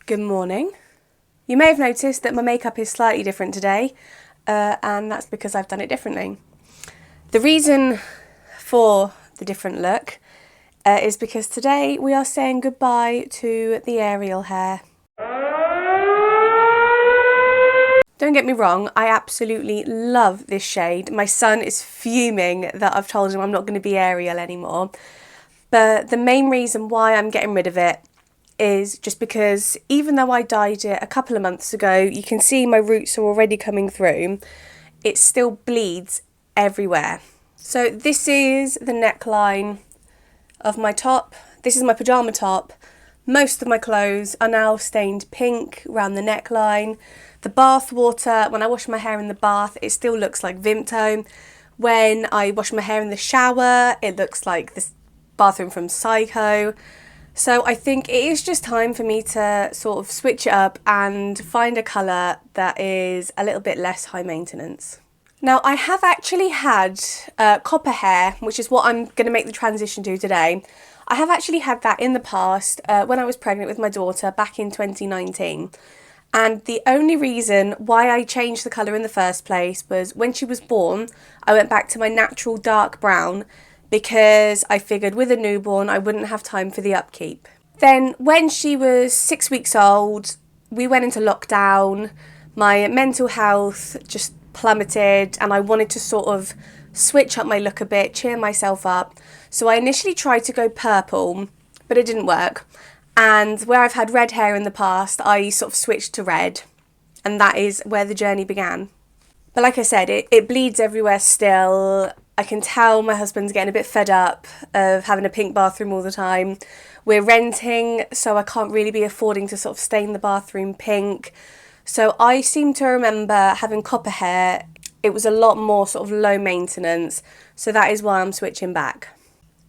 Good morning. You may have noticed that my makeup is slightly different today, and that's because I've done it differently. The reason for the different look is because today we are saying goodbye to the Ariel hair. Don't get me wrong, I absolutely love this shade. My son is fuming that I've told him I'm not going to be Ariel anymore. But the main reason why I'm getting rid of it is just because even though I dyed it a couple of months ago, you can see my roots are already coming through, it still bleeds everywhere. So this is the neckline of my top. This is my pyjama top. Most of my clothes are now stained pink around the neckline. The bath water, when I wash my hair in the bath, it still looks like Vimto. When I wash my hair in the shower, it looks like this bathroom from Psycho. So I think it is just time for me to sort of switch it up and find a colour that is a little bit less high maintenance. Now I have actually had copper hair, which is what I'm going to make the transition to today. I have actually had that in the past when I was pregnant with my daughter back in 2019. And the only reason why I changed the colour in the first place was when she was born, I went back to my natural dark brown because I figured with a newborn I wouldn't have time for the upkeep. Then when she was 6 weeks old, we went into lockdown, my mental health just plummeted and I wanted to sort of switch up my look a bit, cheer myself up. So I initially tried to go purple, but it didn't work. And where I've had red hair in the past, I sort of switched to red, and that is where the journey began. But like I said, it bleeds everywhere still. I can tell my husband's getting a bit fed up of having a pink bathroom all the time. We're renting, so I can't really be affording to sort of stain the bathroom pink. So I seem to remember having copper hair. It was a lot more sort of low maintenance, so that is why I'm switching back.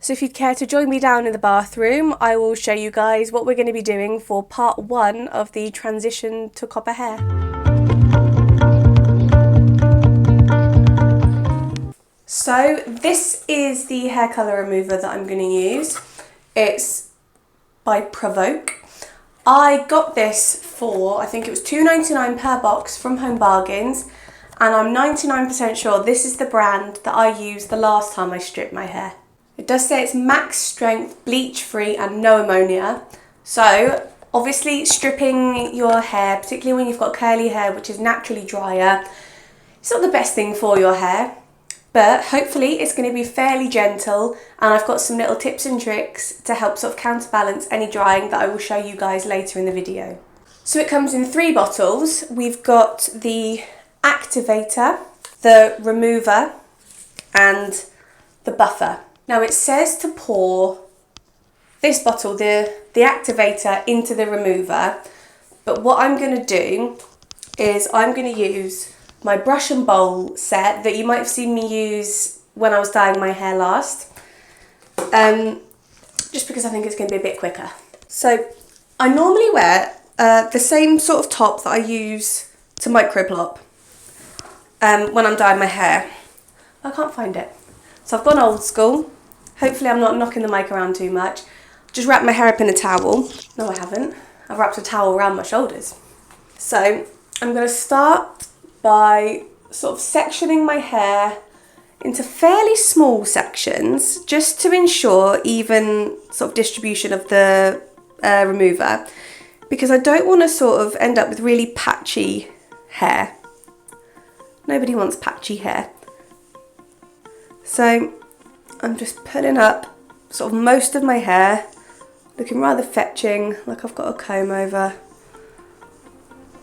So if you'd care to join me down in the bathroom, I will show you guys what we're going to be doing for part 1 of the transition to copper hair. So this is the hair colour remover that I'm going to use. It's by Provoke. I got this for, I think it was $2.99 per box from Home Bargains, and I'm 99% sure this is the brand that I used the last time I stripped my hair. It does say it's max strength, bleach free and no ammonia. So obviously stripping your hair, particularly when you've got curly hair which is naturally drier, it's not the best thing for your hair. But hopefully it's going to be fairly gentle, and I've got some little tips and tricks to help sort of counterbalance any drying that I will show you guys later in the video. So it comes in 3 bottles. We've got the activator, the remover and the buffer. Now it says to pour this bottle, the activator, into the remover, but what I'm going to do is I'm going to use my brush and bowl set that you might have seen me use when I was dyeing my hair last, just because I think it's going to be a bit quicker. So I normally wear the same sort of top that I use to microplop when I'm dyeing my hair. I can't find it. So I've gone old school. Hopefully I'm not knocking the mic around too much. Just wrap my hair up in a towel. No, I haven't. I've wrapped a towel around my shoulders. So I'm going to start by sort of sectioning my hair into fairly small sections just to ensure even sort of distribution of the remover, because I don't want to sort of end up with really patchy hair. Nobody wants patchy hair. So I'm just pulling up sort of most of my hair, looking rather fetching, like I've got a comb over.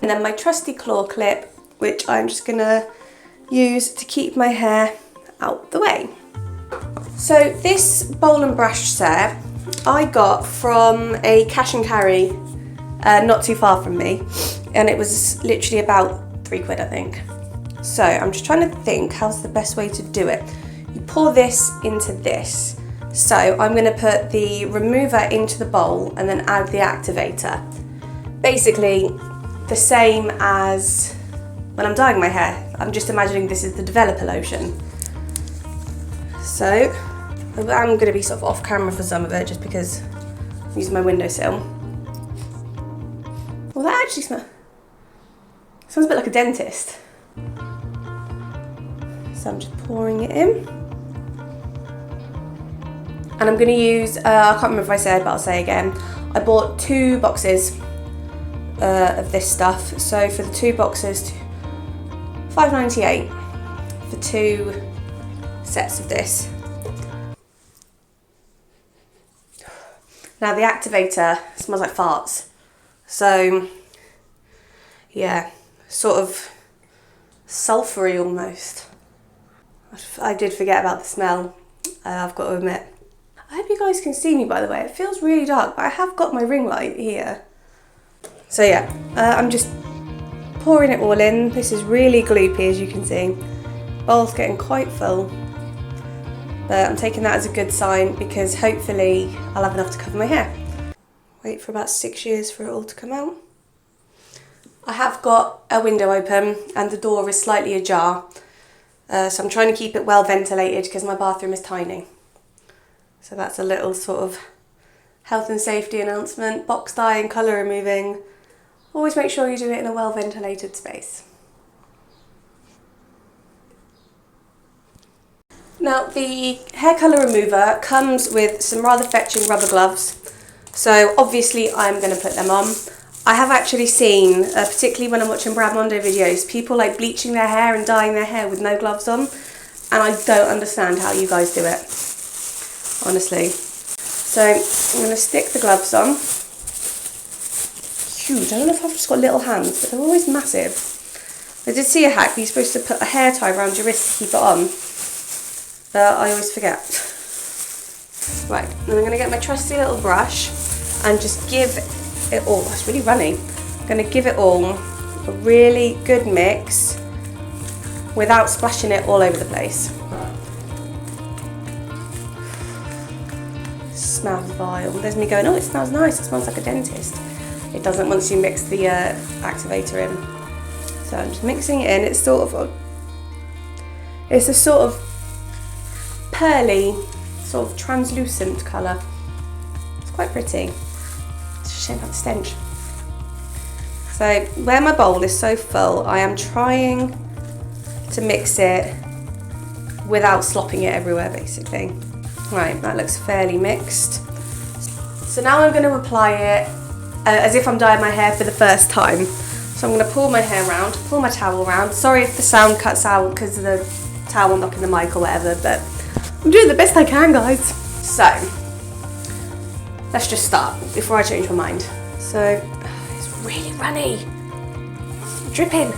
And then my trusty claw clip, which I'm just going to use to keep my hair out the way. So this bowl and brush set I got from a cash and carry not too far from me, and it was literally about £3 I think. So I'm just trying to think how's the best way to do it. You pour this into this. So I'm going to put the remover into the bowl and then add the activator. Basically the same as when I'm dyeing my hair. I'm just imagining this is the developer lotion. So I'm going to be sort of off camera for some of it just because I'm using my windowsill. Well, that actually smells a bit like a dentist. So I'm just pouring it in. And I'm going to use, I can't remember if I said, but I'll say again, I bought 2 boxes of this stuff. So for the 2 boxes, $5.98 for 2 sets of this. Now the activator smells like farts. So yeah, sort of sulphury almost. I did forget about the smell, I've got to admit. I hope you guys can see me, by the way. It feels really dark, but I have got my ring light here. So yeah, I'm just pouring it all in. This is really gloopy, as you can see. Bowl's getting quite full, but I'm taking that as a good sign because hopefully I'll have enough to cover my hair. Wait for about 6 years for it all to come out. I have got a window open and the door is slightly ajar. So I'm trying to keep it well ventilated because my bathroom is tiny. So that's a little sort of health and safety announcement. Box dye and colour removing. Always make sure you do it in a well ventilated space. Now the hair colour remover comes with some rather fetching rubber gloves. So obviously I'm going to put them on. I have actually seen, particularly when I'm watching Brad Mondo videos, people like bleaching their hair and dyeing their hair with no gloves on. And I don't understand how you guys do it, honestly. So I'm going to stick the gloves on. Huge. I don't know if I've just got little hands, but they're always massive. I did see a hack where you're supposed to put a hair tie around your wrist to keep it on. But I always forget. Right, then I'm going to get my trusty little brush and just give it all. That's really runny. I'm going to give it all a really good mix without splashing it all over the place. It smells vile. There's me going, oh, it smells nice. It smells like a dentist. It doesn't once you mix the activator in. So I'm just mixing it in. It's sort of, it's a sort of pearly, sort of translucent colour. It's quite pretty. It's a shame about the stench. So where my bowl is so full, I am trying to mix it without slopping it everywhere, basically. Right, that looks fairly mixed. So now I'm going to apply it as if I'm dyeing my hair for the first time. So I'm going to pull my hair around, pull my towel around. Sorry if the sound cuts out because of the towel knocking the mic or whatever, but I'm doing the best I can, guys. So let's just start before I change my mind. So it's really runny. It's dripping.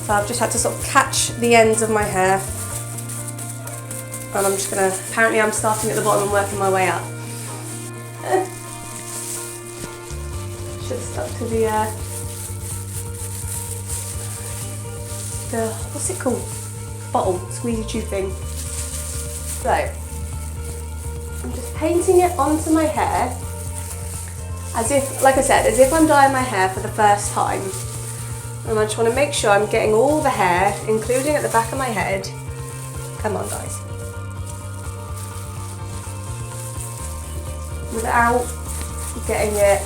So I've just had to sort of catch the ends of my hair. And I'm just gonna, apparently I'm starting at the bottom and working my way up. Should have stuck to the what's it called? Bottle, squeezy tube thing. So, I'm just painting it onto my hair as if, like I said, as if I'm dyeing my hair for the first time. And I just want to make sure I'm getting all the hair, including at the back of my head. Come on, guys. Without getting it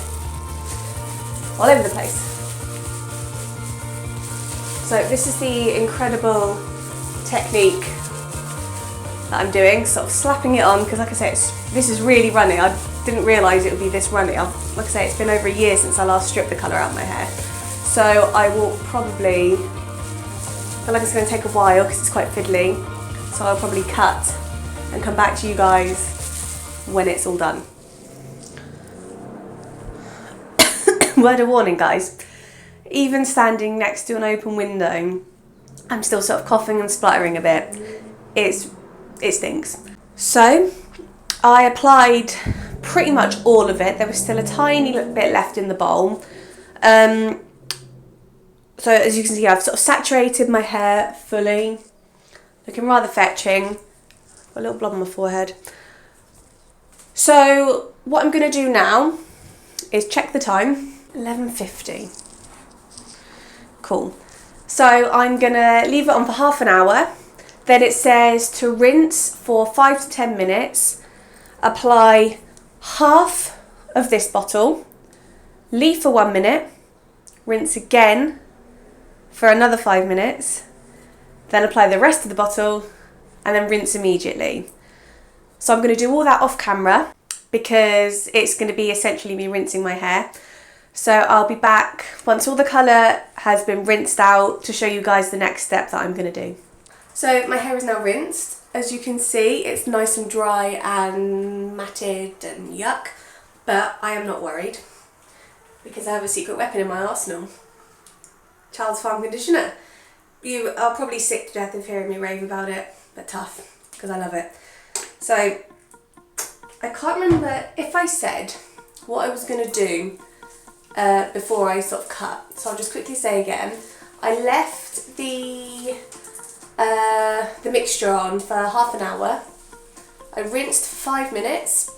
all over the place. So this is the incredible technique that I'm doing, sort of slapping it on, because like I say, this is really runny. I didn't realise it would be this runny. Like I say, it's been over a year since I last stripped the colour out of my hair. So I will probably, I feel like it's going to take a while because it's quite fiddly. So I'll probably cut and come back to you guys when it's all done. Word of warning, guys. Even standing next to an open window, I'm still sort of coughing and spluttering a bit. It stinks. So I applied pretty much all of it. There was still a tiny little bit left in the bowl. So as you can see, I've sort of saturated my hair fully. Looking rather fetching. Got a little blob on my forehead. So what I'm going to do now is check the time. 11:50. Cool. So I'm going to leave it on for half an hour. Then it says to rinse for 5 to 10 minutes. Apply half of this bottle, leave for 1 minute, rinse again for another 5 minutes, then apply the rest of the bottle and then rinse immediately. So I'm going to do all that off camera because it's going to be essentially me rinsing my hair. So I'll be back once all the colour has been rinsed out to show you guys the next step that I'm going to do. So my hair is now rinsed. As you can see, it's nice and dry and matted and yuck, but I am not worried because I have a secret weapon in my arsenal. Child's Farm conditioner. You are probably sick to death of hearing me rave about it, but tough, because I love it. So, I can't remember if I said what I was going to do before I sort of cut. So I'll just quickly say again, I left the mixture on for half an hour. I rinsed for 5 minutes.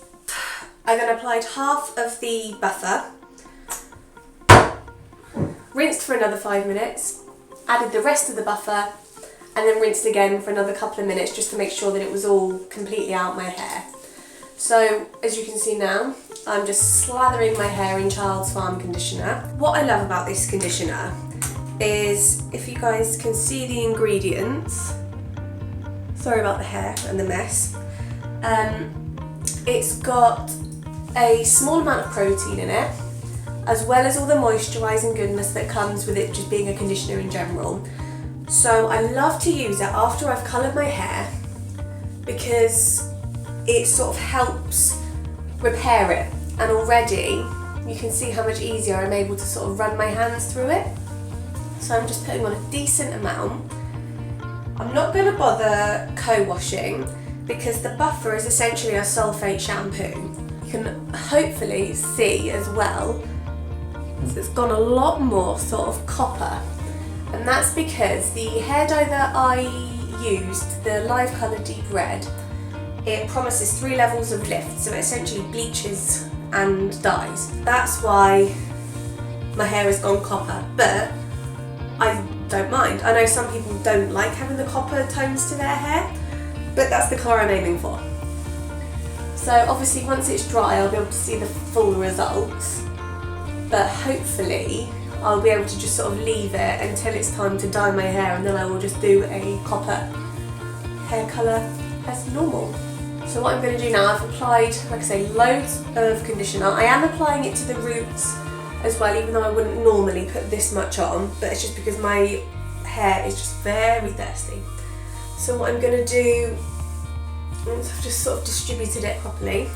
I then applied half of the buffer. Rinsed for another 5 minutes. Added the rest of the buffer. And then rinsed again for another couple of minutes just to make sure that it was all completely out my hair. So, as you can see now, I'm just slathering my hair in Child's Farm conditioner. What I love about this conditioner is, if you guys can see the ingredients, sorry about the hair and the mess, it's got a small amount of protein in it, as well as all the moisturising goodness that comes with it just being a conditioner in general. So I love to use it after I've coloured my hair because it sort of helps repair it, and already you can see how much easier I'm able to sort of run my hands through it. So I'm just putting on a decent amount. I'm not going to bother co-washing because the buffer is essentially a sulfate shampoo. You can hopefully see as well, it's gone a lot more sort of copper, and that's because the hair dye that I used, the Live Colour Deep Red, it promises 3 levels of lift, so it essentially bleaches and dyes. That's why my hair has gone copper, but I don't mind. I know some people don't like having the copper tones to their hair, but that's the colour I'm aiming for. So obviously once it's dry I'll be able to see the full results, but hopefully I'll be able to just sort of leave it until it's time to dye my hair, and then I will just do a copper hair colour as normal. So what I'm going to do now, I've applied, like I say, loads of conditioner. I am applying it to the roots as well, even though I wouldn't normally put this much on, but it's just because my hair is just very thirsty. So what I'm going to do, once I've just sort of distributed it properly,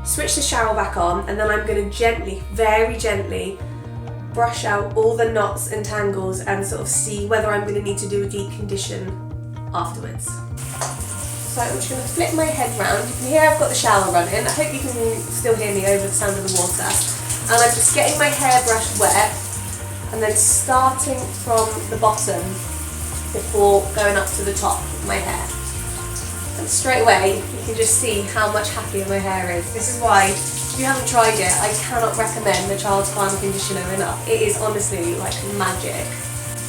switch the shower back on, and then I'm going to gently, very gently, brush out all the knots and tangles and sort of see whether I'm going to need to do a deep condition afterwards. So I'm just going to flip my head round. You can hear I've got the shower running. I hope you can still hear me over the sound of the water. And I'm just getting my hairbrush wet and then starting from the bottom before going up to the top of my hair. And straight away you can just see how much happier my hair is. This is why, if you haven't tried it, I cannot recommend the Child's Farm conditioner enough. It is honestly like magic.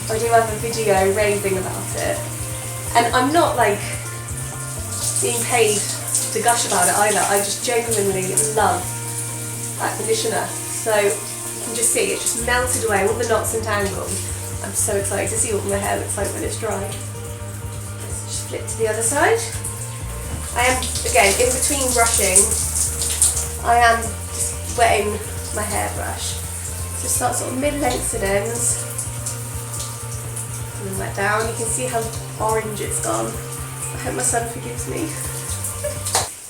I do have a video raving about it. And I'm not like being paid to gush about it either. I just genuinely love that conditioner. So you can just see it's just melted away all the knots and tangles. I'm so excited to see what my hair looks like when it's dry. Let's just flip to the other side. I am, again, in between brushing, I am just wetting my hairbrush. So start sort of mid-lengths and ends. And then wet down. You can see how orange it's gone. I hope my son forgives me.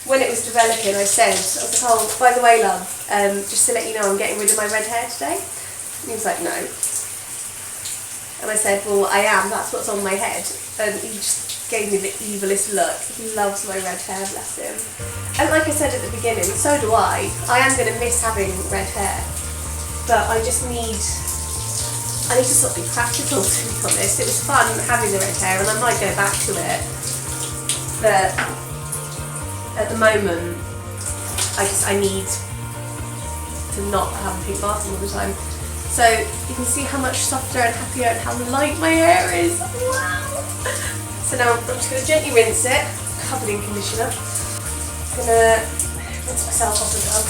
When it was developing, I was like, oh, by the way, love, just to let you know, I'm getting rid of my red hair today. And he was like, no. And I said, well, I am, that's what's on my head. And he just gave me the evilest look. He loves my red hair, bless him. And like I said at the beginning, so do I. I am going to miss having red hair. But I just need to sort of be practical, to be honest. It was fun having the red hair and I might go back to it. But at the moment, I need to not have a pink bath all the time. So you can see how much softer and happier and how light my hair is. Wow! So now I'm just going to gently rinse it, covered in conditioner. I'm going to rinse myself off again.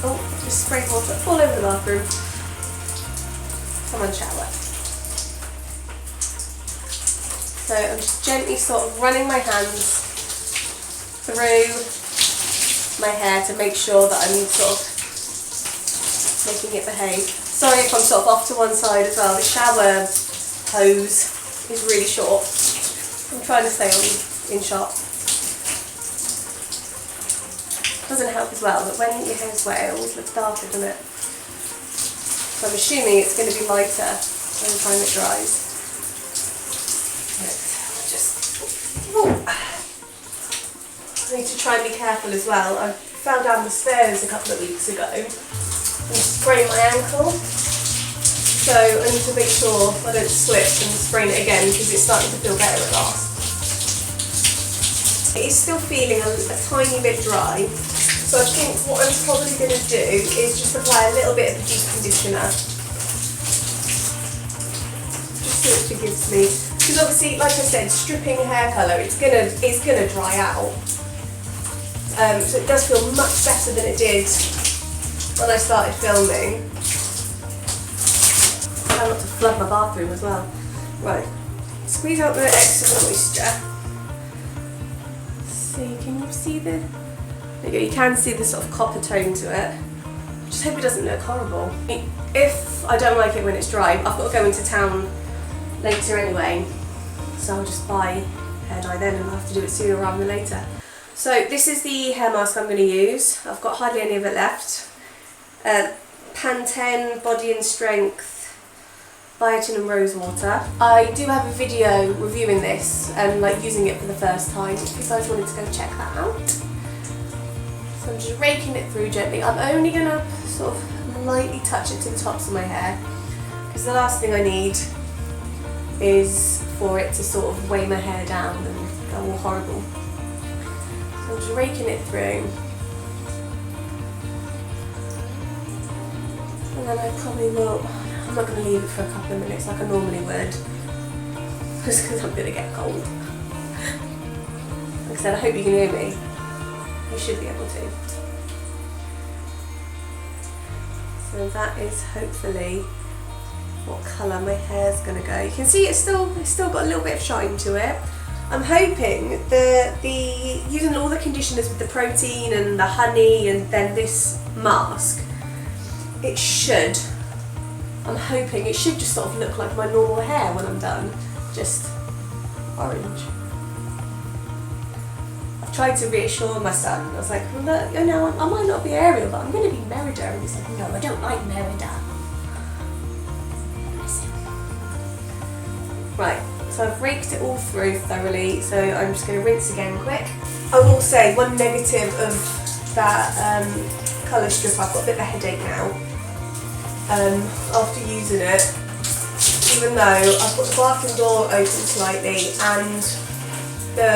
Oh, just spray water all over the bathroom. Come on, shower. So I'm just gently sort of running my hands through my hair to make sure that I'm sort of making it behave. Sorry if I'm sort of off to one side as well. The shower hose is really short. I'm trying to stay in shot. Doesn't help as well, but when your hair's wet it always looks darker, doesn't it? So I'm assuming it's going to be lighter by the time it dries. I need to try and be careful as well. I fell down the stairs a couple of weeks ago and sprained my ankle. So I need to make sure I don't slip and sprain it again because it's starting to feel better at last. It is still feeling a tiny bit dry. So I think what I'm probably going to do is just apply a little bit of a deep conditioner. Just so it forgives me. Because obviously, like I said, stripping hair colour, it's gonna dry out. So it does feel much better than it did when I started filming. Try not to flood my bathroom as well. Right, squeeze out the excess moisture. See, can you see the? There you go. You can see the sort of copper tone to it. Just hope it doesn't look horrible. If I don't like it when it's dry, I've got to go into town later anyway, so I'll just buy hair dye then and I'll have to do it sooner rather than later. So this is the hair mask I'm going to use. I've got hardly any of it left. Pantene Body and Strength Biotin and Rose Water. I do have a video reviewing this and like using it for the first time if you guys wanted to go check that out. So I'm just raking it through gently. I'm only going to sort of lightly touch it to the tops of my hair because the last thing I need is for it to sort of weigh my hair down and go all horrible. So I'm just raking it through. And then I probably will, I'm not going to leave it for a couple of minutes like I normally would, just because I'm going to get cold. Like I said, I hope you can hear me. You should be able to. So that is hopefully what colour my hair's going to go. You can see it's still got a little bit of shine to it. I'm hoping that using all the conditioners with the protein and the honey and then this mask, I'm hoping it should just sort of look like my normal hair when I'm done, just orange. I've tried to reassure my son. I was like, well, look, you know, I might not be Ariel, but I'm going to be Merida. And he's like, no, I don't like Merida. Right, so I've raked it all through thoroughly, so I'm just going to rinse again quick. I will say one negative of that colour strip, I've got a bit of a headache now after using it, even though I've got the bathroom door open slightly and the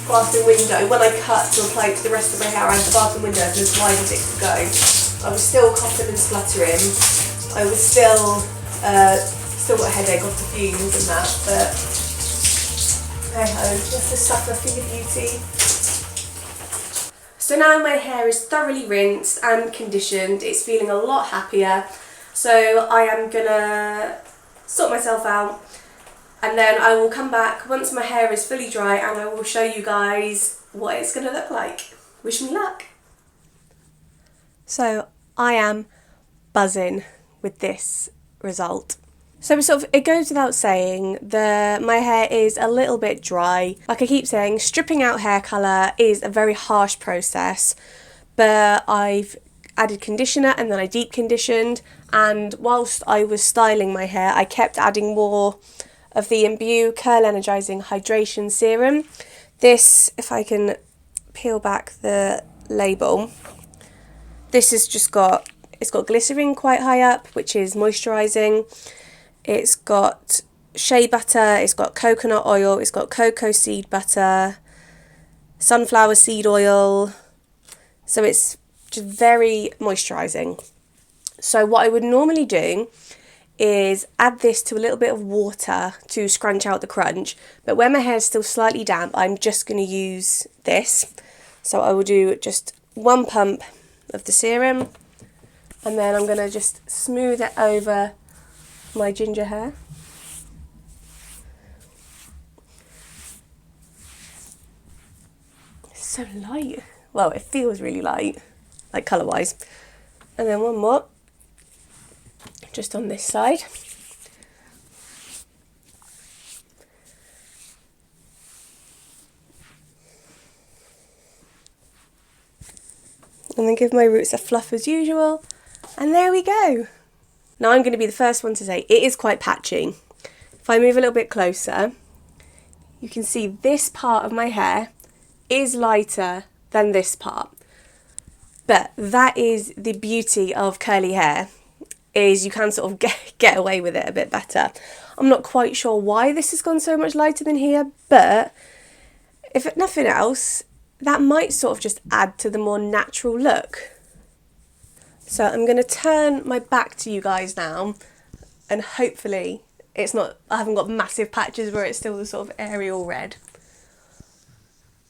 bathroom window. When I cut to apply it to the rest of my hair, I had the bathroom window as wide as it could go. I was still coughing and spluttering. I was still got a headache off the fumes and that, but hey ho, just to suffer for your beauty. So now my hair is thoroughly rinsed and conditioned, it's feeling a lot happier, so I am gonna sort myself out and then I will come back once my hair is fully dry and I will show you guys what it's gonna look like. Wish me luck. So I am buzzing with this result. So it goes without saying that my hair is a little bit dry. Like I keep saying, stripping out hair colour is a very harsh process, but I've added conditioner and then I deep conditioned, and whilst I was styling my hair I kept adding more of the Imbue Curl Energising Hydration Serum. This, if I can peel back the label, this has just got, it's got glycerin quite high up, which is moisturising. It's got shea butter, it's got coconut oil, it's got cocoa seed butter, sunflower seed oil, so it's just very moisturising. So what I would normally do is add this to a little bit of water to scrunch out the crunch, but when my hair is still slightly damp I'm just going to use this. So I will do just 1 pump of the serum, and then I'm going to just smooth it over my ginger hair. It's so light. Well, it feels really light, like colour-wise. And then 1 more, just on this side. And then give my roots a fluff as usual. And there we go. Now I'm going to be the first one to say it is quite patchy. If I move a little bit closer, you can see this part of my hair is lighter than this part. But that is the beauty of curly hair, is you can sort of get away with it a bit better. I'm not quite sure why this has gone so much lighter than here, but if nothing else, that might sort of just add to the more natural look. So I'm going to turn my back to you guys now, and hopefully I haven't got massive patches where it's still the sort of Ariel red.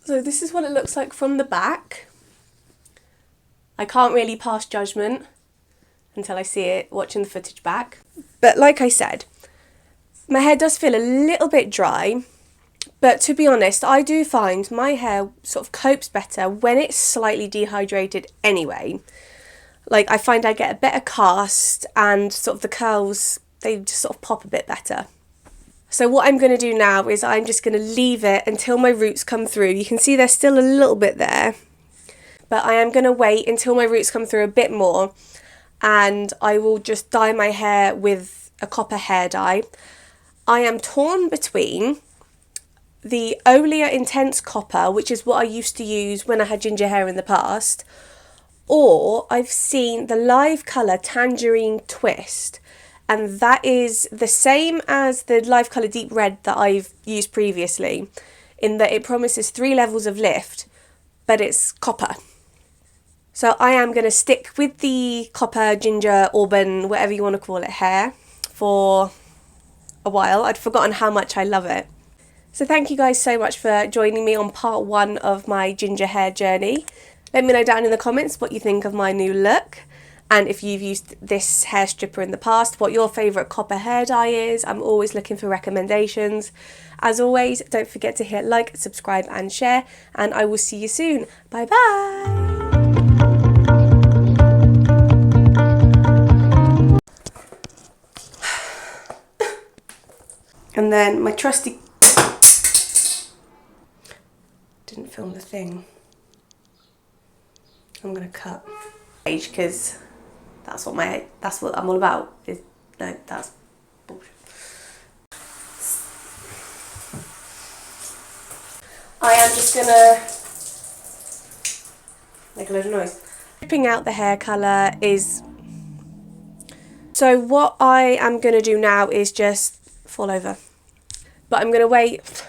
So this is what it looks like from the back. I can't really pass judgment until I see it watching the footage back. But like I said, my hair does feel a little bit dry. But to be honest, I do find my hair sort of copes better when it's slightly dehydrated anyway. Like, I find I get a better cast, and sort of the curls, they just sort of pop a bit better. So what I'm going to do now is I'm just going to leave it until my roots come through. You can see there's still a little bit there, but I am going to wait until my roots come through a bit more, and I will just dye my hair with a copper hair dye. I am torn between the Olea Intense Copper, which is what I used to use when I had ginger hair in the past, or I've seen the Live Colour Tangerine Twist, and that is the same as the Live Colour Deep Red that I've used previously, in that it promises 3 levels of lift, but it's copper. So I am going to stick with the copper, ginger, auburn, whatever you want to call it, hair for a while. I'd forgotten how much I love it. So thank you guys so much for joining me on part 1 of my ginger hair journey. Let me know down in the comments what you think of my new look, and if you've used this hair stripper in the past, what your favourite copper hair dye is. I'm always looking for recommendations. As always, don't forget to hit like, subscribe and share, and I will see you soon. Bye bye! And then my trusty... Didn't film the thing. I'm gonna cut because that's what I'm all about. No, that's bullshit. I am just gonna make a load of noise. Ripping out the hair colour is... So what I am gonna do now is just fall over. But I'm gonna wait